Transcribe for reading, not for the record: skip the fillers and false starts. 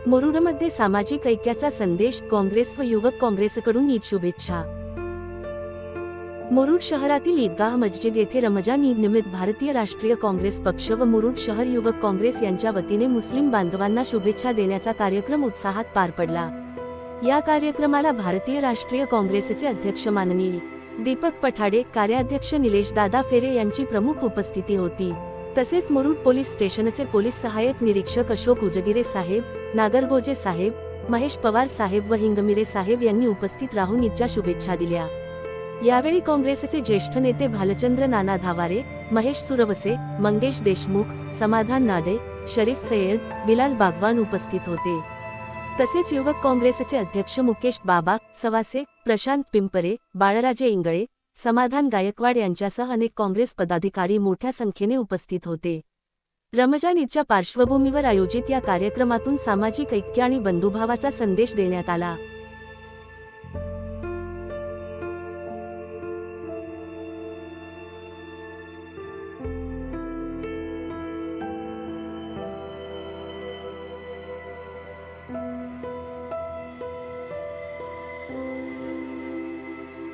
मुरुडमध्ये सामाजिक ऐक्याचा संदेश, काँग्रेस व युवक काँग्रेसकडून ईद शुभेच्छा। मुरुड शहरातील ईदगाह मस्जिद येथे रमजान ईद निमित्त भारतीय राष्ट्रीय काँग्रेस पक्ष व मुरुड शहर युवक काँग्रेस यांच्या वतीने मुस्लिम बांधवांना शुभेच्छा देण्याचा कार्यक्रम उत्साहात पार पडला। या कार्यक्रमाला भारतीय राष्ट्रीय काँग्रेसचे अध्यक्ष माननीय दीपक पठाडे, कार्याध्यक्ष निलेश दादा फेरे यांची प्रमुख उपस्थिती होती। तसेच मुरुड पोलीस स्टेशनचे पोलीस सहाय्यक निरीक्षक अशोक उजगिरे साहेब, नागरगोजे साहेब, महेश पवार साहेब व हिंगमिरे साहेब यांनी उपस्थित राहून ईदच्या शुभेच्छा दिल्या। यावेळी काँग्रेसचे ज्येष्ठ नेते भालचंद्र नाना धावारे, महेश सुरवसे, मंगेश देशमुख, समाधान नाडे, शरीफ सय्यद, बिलाल बागवान उपस्थित होते। तसेच युवक काँग्रेसचे अध्यक्ष मुकेश बाबा सवासे, प्रशांत पिंपरे, बाळराजे इंगळे, समाधान गायकवाड यांच्यासह अनेक काँग्रेस पदाधिकारी मोठ्या संख्येने उपस्थित होते। रमजान ईदच्या पार्श्वभूमीवर आयोजित या कार्यक्रमातून सामाजिक ऐक्य आणि बंधुभावाचा संदेश देण्यात आला।